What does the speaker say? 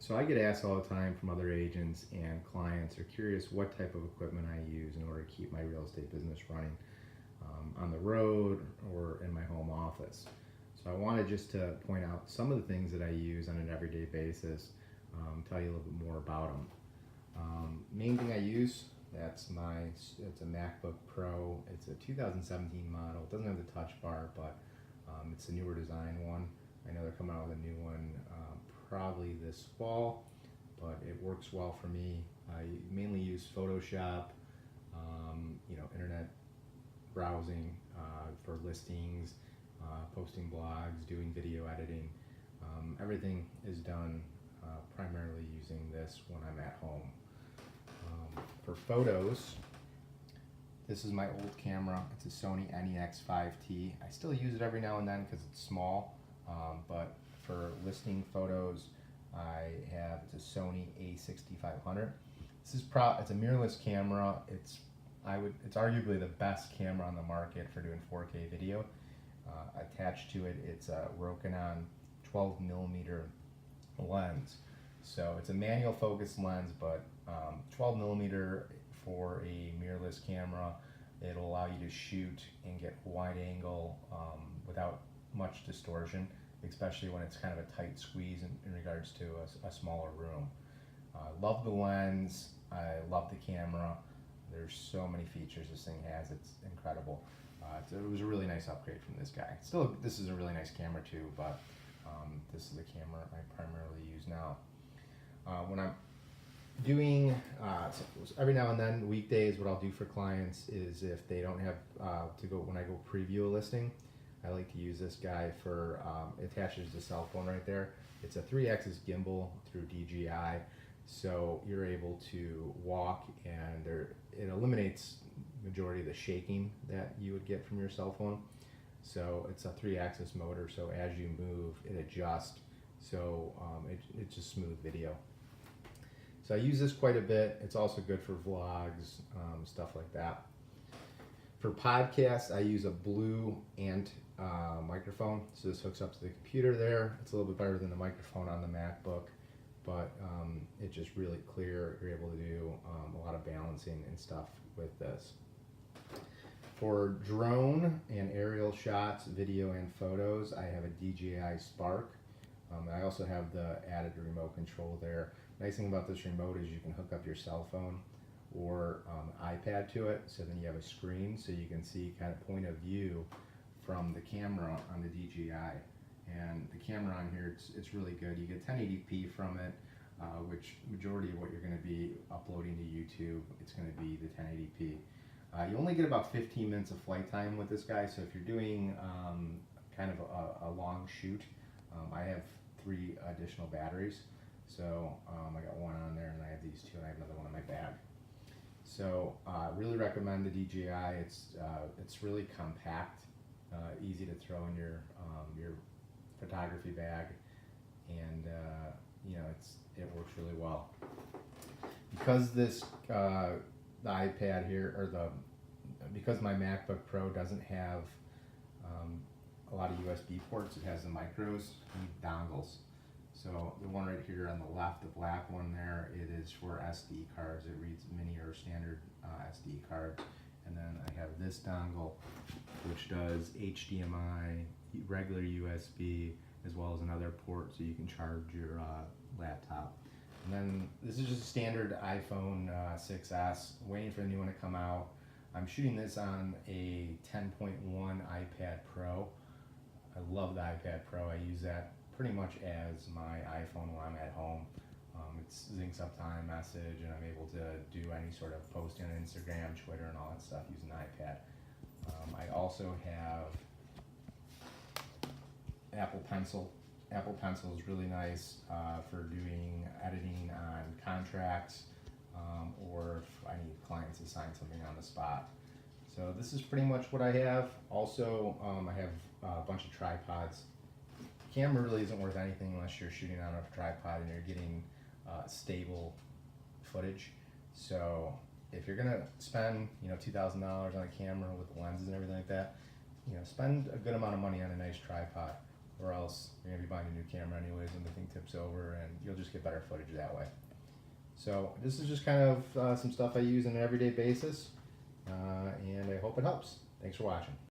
So I get asked all the time from other agents and clients are curious what type of equipment I use in order to keep my real estate business running on the road or in my home office. So I wanted just to point out some of the things that I use on an everyday basis, tell you a little bit more about them. Main thing I use, it's a MacBook Pro. It's a 2017 model. It doesn't have the touch bar, but it's a newer design one. I know they're coming out with a new one probably this fall, but it works well for me. I mainly use Photoshop, internet browsing for listings, posting blogs, doing video editing. Everything is done primarily using this when I'm at home. For photos, this is my old camera. It's a Sony NEX5T. I still use it every now and then because it's small, but for listing photos, it's a Sony A6500. It's a mirrorless camera. It's arguably the best camera on the market for doing 4K video. Attached to it, it's a Rokinon 12mm lens. So it's a manual focus lens, but 12mm for a mirrorless camera. It'll allow you to shoot and get wide angle without much distortion, especially when it's kind of a tight squeeze in regards to a smaller room. Love the lens. I love the camera. There's so many features this thing has. It's incredible. It was a really nice upgrade from this guy. Still, this is a really nice camera too, but this is the camera I primarily use now. When I'm doing, every now and then, weekdays, what I'll do for clients is if they don't have when I go preview a listing, I like to use this guy for, it attaches the cell phone right there. It's a 3-axis gimbal through DJI, so you're able to walk and it eliminates majority of the shaking that you would get from your cell phone. So it's a 3-axis motor, so as you move, it adjusts, so it's just smooth video. So I use this quite a bit. It's also good for vlogs, stuff like that. For podcasts, I use a BlueAnt microphone. So this hooks up to the computer there. It's a little bit better than the microphone on the MacBook, but it's just really clear. You're able to do a lot of balancing and stuff with this. For drone and aerial shots, video and photos, I have a DJI Spark. I also have the added remote control there. Nice thing about this remote is you can hook up your cell phone or iPad to it, so then you have a screen so you can see kind of point of view from the camera on the DJI. And the camera on here, it's really good. You get 1080p from it, which majority of what you're going to be uploading to YouTube, it's going to be the 1080p. You only get about 15 minutes of flight time with this guy, so if you're doing kind of a long shoot, I have 3 additional batteries. So I got one on there, and I have these 2, and I have another one in my bag. So really recommend the DJI. It's really compact, easy to throw in your photography bag, and it works really well. Because this the iPad here, because my MacBook Pro doesn't have a lot of USB ports, it has the micros and dongles. So the one right here on the left, the black one there, it is for SD cards. It reads mini or standard SD cards. And then I have this dongle, which does HDMI, regular USB, as well as another port so you can charge your laptop. And then this is just a standard iPhone 6S, waiting for the new one to come out. I'm shooting this on a 10.1 iPad Pro. I love the iPad Pro. I use that pretty much as my iPhone when I'm at home. It syncs up to iMessage, and I'm able to do any sort of posting on Instagram, Twitter, and all that stuff using the iPad. I also have Apple Pencil. Apple Pencil is really nice for doing editing on contracts, or if I need clients to sign something on the spot. So this is pretty much what I have. Also, I have a bunch of tripods. Camera really isn't worth anything unless you're shooting on a tripod and you're getting stable footage. So if you're gonna spend $2,000 on a camera with the lenses and everything like that, spend a good amount of money on a nice tripod. or else you're going to be buying a new camera anyways when the thing tips over, and you'll just get better footage that way. So this is just kind of some stuff I use on an everyday basis, and I hope it helps. Thanks for watching.